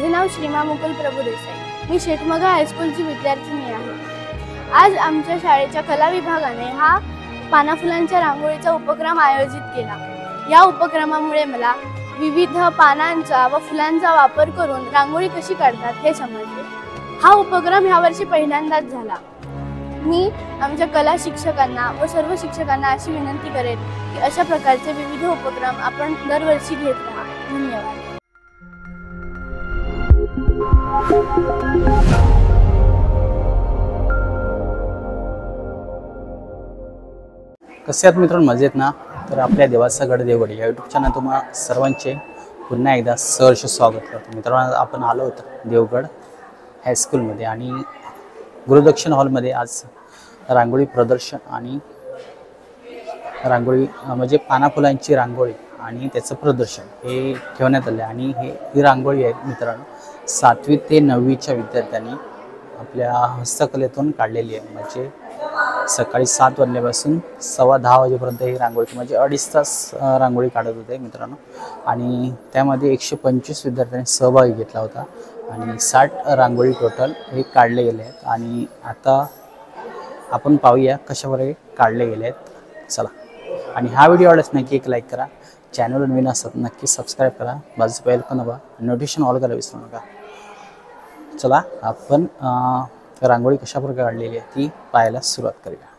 माझे नाव श्रीमा मुकुल प्रभू देसाई। मी शेखमगा हायस्कूलची विद्यार्थिनी आहे। आज आमच्या शाळेच्या कला विभागाने हा पाना फुलांच्या रांगोळीचा उपक्रम आयोजित केला। या उपक्रमामुळे मला विविध पानांचा व फुलांचा वापर करून रांगोळी कशी काढतात हे समजले। हा उपक्रम यावर्षी पहिल्यांदाच झाला। मी आमच्या कला शिक्षकांना व सर्व शिक्षकांना अशी विनंती करेन की अशा प्रकारचे विविध उपक्रम आपण दरवर्षी घेत राहा। धन्यवाद। कसे आहात मित्रांनो, मजेत ना? तर आपल्या देवाचा गड देवगड या यूट्यूब चॅनल तुम्हा सर्वांचे पुन्हा एकदा सहर्ष स्वागत करतो। मित्रांनो, आपण आलो होतो देवगड हायस्कूलमध्ये आणि गुरुदक्षिण हॉलमध्ये आज रांगोळी प्रदर्शन आणि रांगोळी म्हणजे पाना फुलांची रांगोळी आणि त्याचं प्रदर्शन हे ठेवण्यात आले। आणि ही रांगोळी आहे मित्रांनो 7वी ते 9वीच्या विद्यार्थ्यांनी आपल्या हस्तकलेतून काढलेली आहे। म्हणजे सकाळी 7 वाजल्यापासून 10:15 वाजेपर्यंत ही रांगोळी म्हणजे 2.5 तास रांगोळी काढत होते मित्रांनो। आणि त्यामध्ये 125 विद्यार्थ्यांनी सहभाग घेतला होता आणि 60 रांगोळी टोटल हे काढले गेले आहेत। आणि आता आपण पाहूया कशाप्रकारे काढले गेले आहेत। चला, आणि हा व्हिडिओ आवडल्यास नक्की एक लाईक करा, चॅनलवर नवीन असतात नक्की सबस्क्राईब करा, बाजूचं बेल पण दाबा, नोटिफिकेशन ऑल करायला विसरू नका। चला, आपण रांगोळी कशाप्रकारे काढलेली आहे ती पाहायला सुरुवात करूया।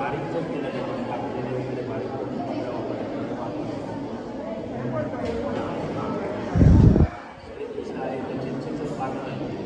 बारीक जर केलं त्याच्यामध्ये कापलेले वगैरे बारीक करून पातळ वापरायचं आहे ते चिंचेचं पानं आहे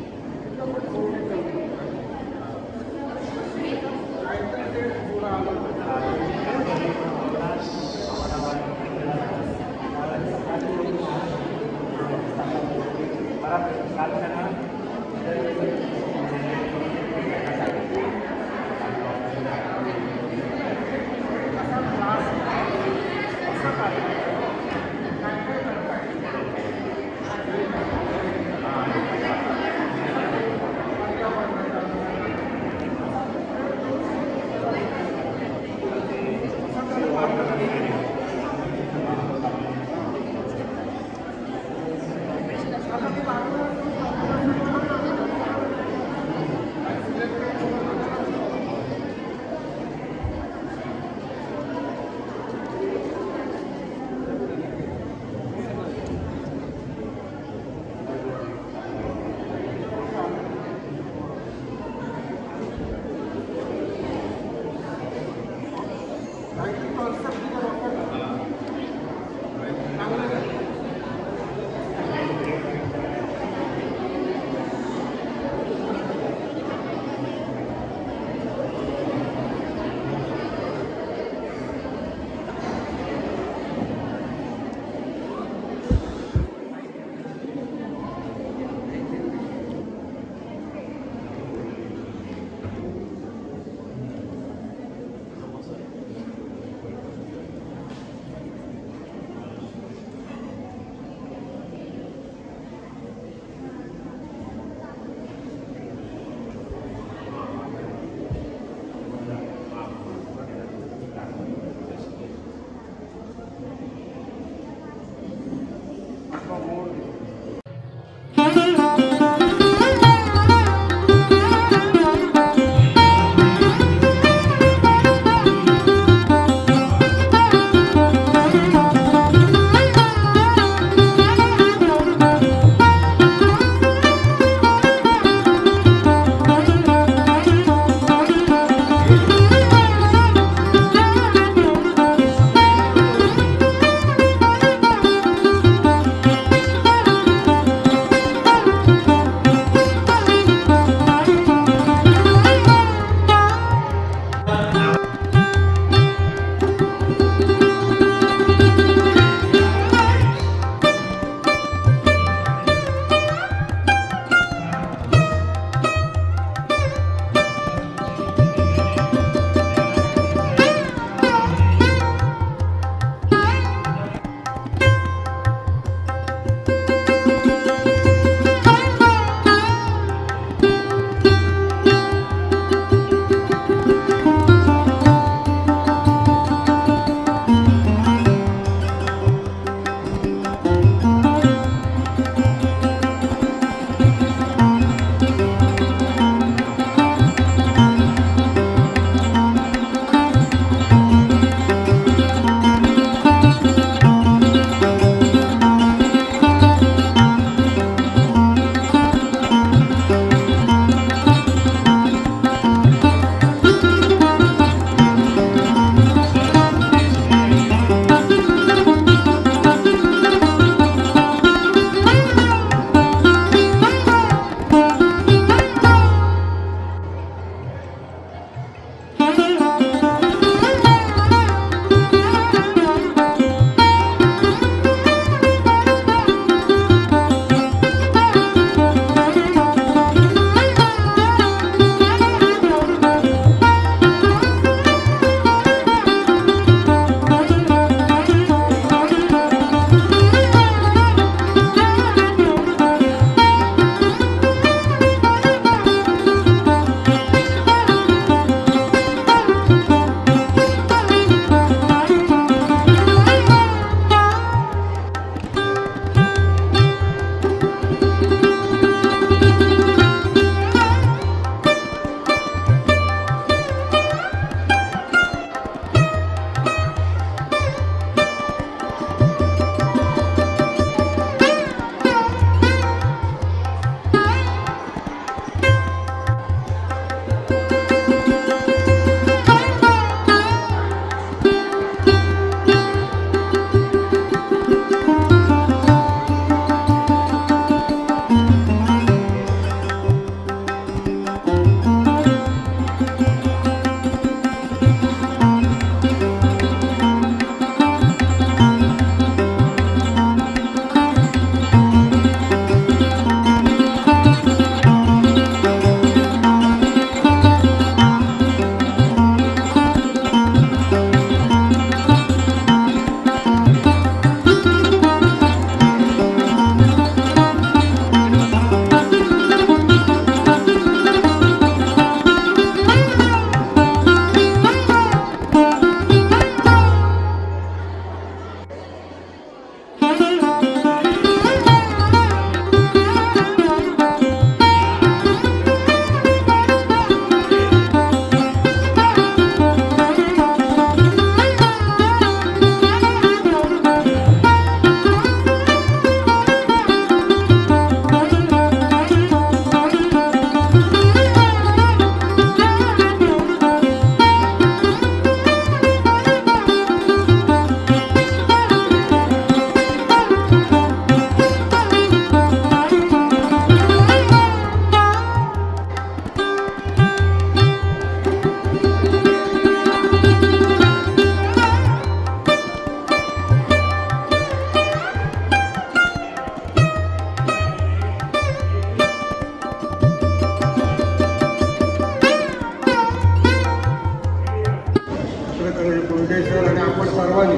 चित्रकला कोंडेसर आणि आपण सर्वांनी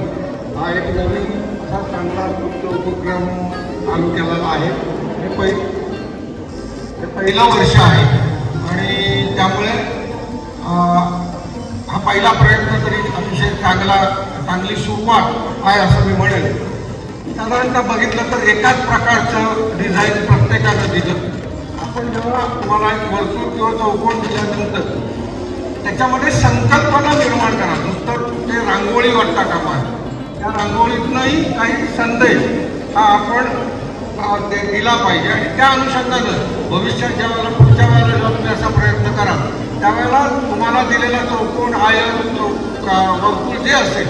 हा एक नवीन असा चांगला उपक्रम चालू केलेला आहे. हे पहिलं वर्ष आहे आणि त्यामुळे हा पहिला प्रयत्न तरी अतिशय चांगली सुरुवात आहे असं मी म्हणेन. साधारणतः बघितलं तर एकाच प्रकारचं डिझाईन प्रत्येकानं दिलं. आपण जेव्हा तुम्हाला एक वर्तुळ किंवा चौकोन दिल्यानंतर त्याच्यामध्ये संकल्पना निर्माण करा. नुसतं ते रांगोळी वाटता कामा त्या रांगोळीतनंही काही संदेश हा आपण ते दिला पाहिजे आणि त्या अनुषंगानं भविष्यात ज्या वेळेला पुढच्या वेळेला जेव्हा तुम्ही असा प्रयत्न कराल त्यावेळेला तुम्हाला दिलेला चौकोन आयन वर्तुळ जे असेल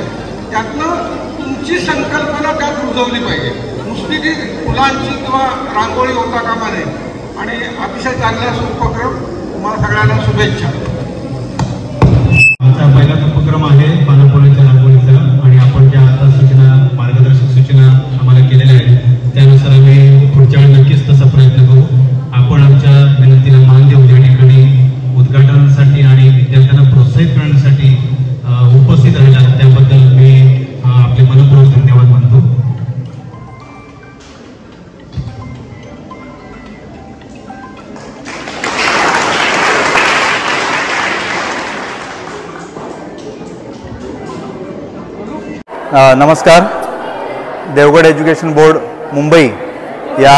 त्यातनं तुमची संकल्पना त्यात रुजवली पाहिजे. नुसती ती फुलांची किंवा रांगोळी होता कामा नये. आणि अतिशय चांगला उपक्रम. तुम्हाला सगळ्यांना शुभेच्छा. आमचा पहिलाच उपक्रम आहे पानाफुलांच्या रांगोळीचा आणि आपण ज्या आता सूचना मार्गदर्शक सूचना आम्हाला केलेल्या आहेत त्यानुसार आम्ही पुढच्या वेळी नक्कीच तसा प्रयत्न करू. आपण आमच्या विनंतीला मान देऊ. ज्या ठिकाणी उद्घाटनासाठी आणि विद्यार्थ्यांना प्रोत्साहित करण्यासाठी उपस्थित राहिला त्याबद्दल मी आपले मनपूर्वक धन्यवाद मानतो. नमस्कार. देवगड एज्युकेशन बोर्ड मुंबई या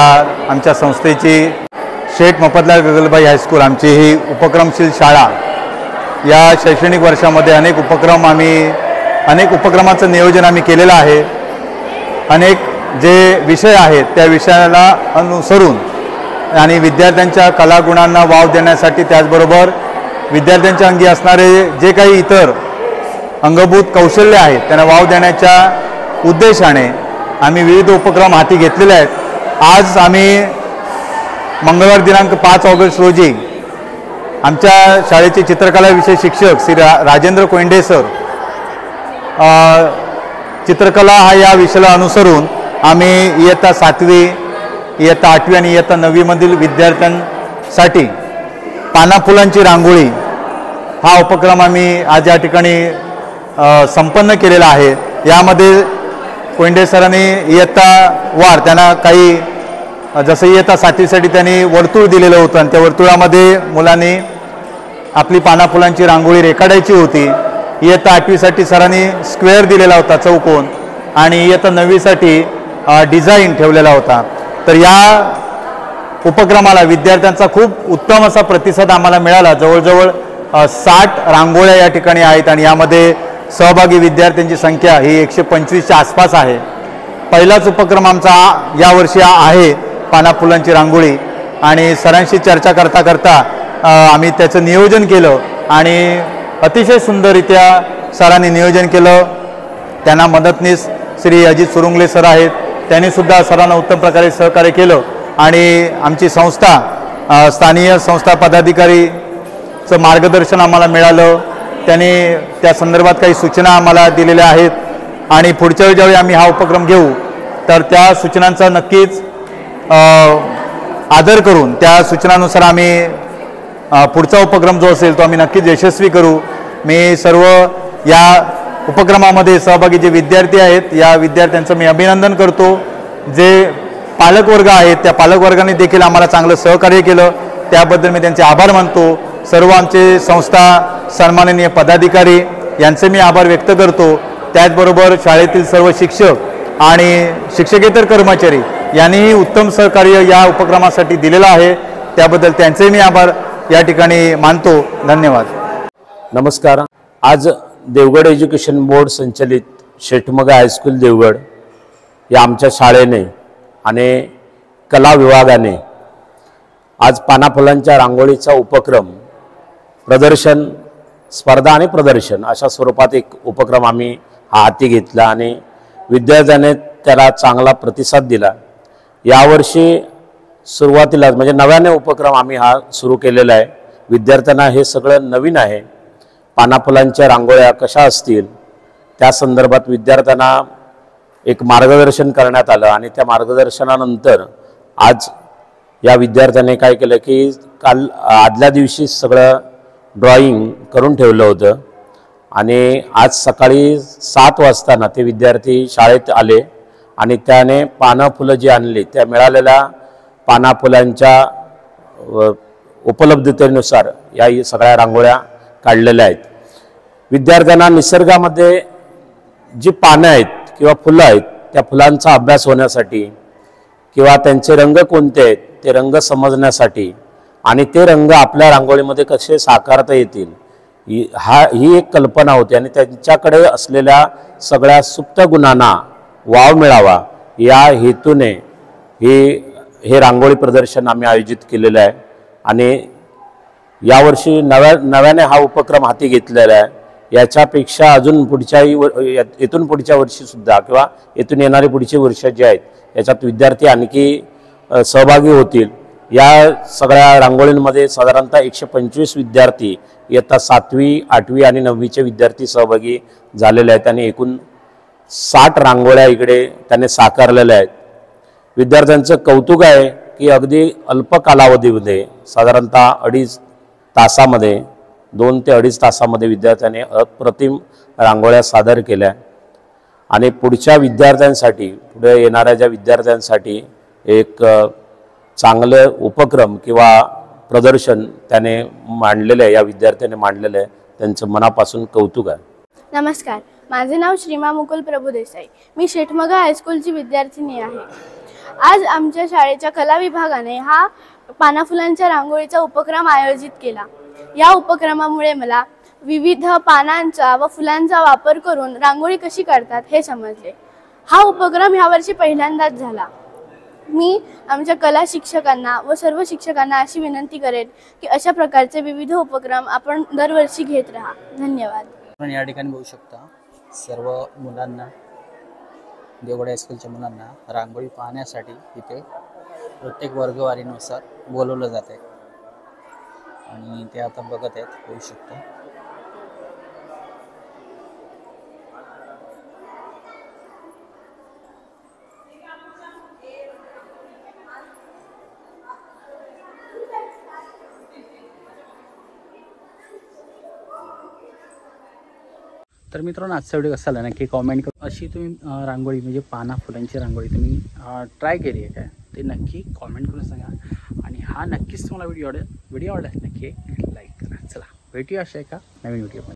आमच्या संस्थेची शेठ मफतलाल गगलबाई हायस्कूल आमची ही उपक्रमशील शाळा. या शैक्षणिक वर्षामध्ये अनेक उपक्रमाचं नियोजन आम्ही केलेलं आहे. अनेक जे विषय आहेत त्या विषयाला अनुसरून आणि विद्यार्थ्यांच्या कलागुणांना वाव देण्यासाठी त्याचबरोबर विद्यार्थ्यांच्या अंगी असणारे जे काही इतर अंगभूत कौशल्य आहेत त्यांना वाव देण्याच्या उद्देशाने आम्ही विविध उपक्रम हाती घेतलेले आहेत. आज आम्ही मंगळवार दिनांक 5 ऑगस्ट रोजी आमच्या शाळेचे चित्रकला विषय शिक्षक श्री राजेंद्र कोंडे सर चित्रकला हा या विषयाला अनुसरून आम्ही इयत्ता 7वी, इयत्ता 8वी आणि इयत्ता 9वी मधील विद्यार्थ्यांसाठी पानाफुलांची रांगोळी हा उपक्रम आम्ही आज या ठिकाणी संपन्न केलेला आहे. यामध्ये कोंडे सरांनी इयत्ता वार त्यांना काही जसं इयत्ता 7वीसाठी त्यांनी वर्तुळ दिलेलं होतं आणि त्या वर्तुळामध्ये मुलांनी आपली पानाफुलांची रांगोळी रेखाटायची होती. इयत्ता 8वीसाठी सरांनी स्क्वेअर दिलेला होता चौकोन आणि इयत्ता 9वीसाठी डिझाईन ठेवलेला होता. तर या उपक्रमाला विद्यार्थ्यांचा खूप उत्तम असा प्रतिसाद आम्हाला मिळाला. जवळजवळ 60 रांगोळ्या या ठिकाणी आहेत आणि यामध्ये सहभागी विद्यार्थ्यांची संख्या ही 125च्या आसपास आहे. पहिलाच उपक्रम आमचा यावर्षी आहे पानाफुलांची रांगोळी आणि सरांशी चर्चा करता करता आम्ही त्याचं नियोजन केलं आणि अतिशय सुंदररित्या सरांनी नियोजन केलं. त्यांना मदतनीस श्री अजित सुरुंगले सर आहेत. त्यांनीसुद्धा सरांना उत्तम प्रकारे सहकार्य केलं आणि आमची संस्था स्थानीय संस्था पदाधिकारीचं मार्गदर्शन आम्हाला मिळालं. त्यांनी त्या संदर्भात काही सूचना आम्हाला दिलेल्या आहेत आणि पुढच्या वेळी ज्यावेळी आम्ही हा उपक्रम घेऊ तर त्या सूचनांचा नक्कीच आदर करून त्या सूचनानुसार आम्ही पुढचा उपक्रम जो असेल तो आम्ही नक्कीच यशस्वी करू. मी सर्व या उपक्रमामध्ये सहभागी जे विद्यार्थी आहेत या विद्यार्थ्यांचं मी अभिनंदन करतो. जे पालकवर्ग आहेत त्या पालकवर्गाने देखील आम्हाला चांगलं सहकार्य केलं त्याबद्दल मी त्यांचे आभार मानतो. सर्व आमचे संस्था सन्माननीय पदाधिकारी यांचे मी आभार व्यक्त करतो. त्याचबरोबर शाळेतील सर्व शिक्षक आणि शिक्षकेतर कर्मचारी यांनीही उत्तम सहकार्य या उपक्रमासाठी दिलेलं आहे. त्याबद्दल त्यांचे मी आभार या ठिकाणी मानतो. धन्यवाद. नमस्कार. आज देवगड एज्युकेशन बोर्ड संचलित शेठमगा हायस्कूल देवगड या आमच्या शाळेने आणि कला विभागाने आज पानाफुलांच्या रांगोळीचा उपक्रम प्रदर्शन स्पर्धा आणि प्रदर्शन अशा स्वरूपात एक उपक्रम आम्ही हाती घेतला आणि विद्यार्थ्याने त्याला चांगला प्रतिसाद दिला. यावर्षी सुरुवातीलाच म्हणजे नव्याने उपक्रम आम्ही हा सुरू केलेला आहे. विद्यार्थ्यांना हे सगळं नवीन आहे. पानाफुलांच्या रांगोळ्या कशा असतील त्या संदर्भात विद्यार्थ्यांना एक मार्गदर्शन करण्यात आलं आणि त्या मार्गदर्शनानंतर आज या विद्यार्थ्याने काय केलं की काल आदल्या दिवशी सगळं ड्रॉइंग करून ठेवलं होतं आणि आज सकाळी 7 वाजता ते विद्यार्थी शाळेत आले आणि त्याने पानं फुलं जी आणली त्या मिळालेल्या पाना फुलांच्या उपलब्धतेनुसार या सगळ्या रांगोळ्या काढलेल्या आहेत. विद्यार्थ्यांना निसर्गामध्ये जी पानं आहेत किंवा फुलं आहेत त्या फुलांचा अभ्यास होण्यासाठी किंवा त्यांचे रंग कोणते आहेत ते रंग समजण्यासाठी आणि ते रंग आपल्या रांगोळीमध्ये कसे साकारता येतील ही एक कल्पना होती आणि त्यांच्याकडे असलेल्या सगळ्या सुप्त गुणांना वाव मिळावा या हेतूने हे रांगोळी प्रदर्शन आम्ही आयोजित केलेलं आहे. आणि यावर्षी नव्याने हा उपक्रम हाती घेतलेला आहे. याच्यापेक्षा अजून इथून पुढच्या वर्षीसुद्धा किंवा इथून येणारी पुढची वर्ष जी आहेत याच्यात विद्यार्थी आणखी सहभागी होतील. या सगळ्या रांगोळींमध्ये साधारणतः 125 विद्यार्थी इयत्ता 7वी 8वी आणि 9वीचे विद्यार्थी सहभागी झालेले आहेत आणि एकूण 60 रांगोळ्या इकडे त्यांनी साकारलेल्या आहेत. विद्यार्थ्यांचं कौतुक आहे की अगदी अल्प कालावधीमध्ये साधारणतः 2.5 तासामध्ये 2 ते 2.5 तासामध्ये विद्यार्थ्यांनी अप्रतिम रांगोळ्या सादर केल्या आणि पुढच्या विद्यार्थ्यांसाठी पुढे येणाऱ्या ज्या विद्यार्थ्यांसाठी एक चांगलं उपक्रम किंवा प्रदर्शन त्याने मांडलेलं आहे. या विद्यार्थ्याने मांडलेलं आहे. त्यांचं मनापासून कौतुक आहे. नमस्कार, माझे नाव श्रीमा मुकुल प्रभू देसाई. मी शेठमगा हायस्कूलची विद्यार्थिनी आहे. आज आमच्या शाळेच्या कला विभागाने हा पानाफुलांच्या रांगोळीचा उपक्रम आयोजित केला. या उपक्रमामुळे मला विविध पानांचा व फुलांचा वापर करून रांगोळी कशी काढतात हे समजले. हा उपक्रम यावर्षी पहिल्यांदाच झाला. मी आमच्या कला शिक्षकांना व सर्व शिक्षकांना अशी विनंती करेन की अशा प्रकारचे विविध उपक्रम आपण दरवर्षी घेत राहा. धन्यवाद. आपण या ठिकाणी बघू शकता सर्व मुलांना, देवगड हायस्कूलच्या मुलांना रांगोळी पाहण्यासाठी इथे प्रत्येक वर्गवारीनुसार बोलवलं जात आहे आणि ते आता बघत आहेत. बघू शकता तर मित्रांनो, आजचा व्हिडिओ कसा आला नक्की कॉमेंट करा. अशी तुम्ही रांगोळी म्हणजे पाना फुलांची रांगोळी तुम्ही ट्राय केली आहे काय ते नक्की कॉमेंट करून सांगा. आणि हा नक्कीच तुम्हाला व्हिडिओ आवडला नक्की लाईक करा. चला भेटूया अशा एका नवीन व्हिडिओमध्ये.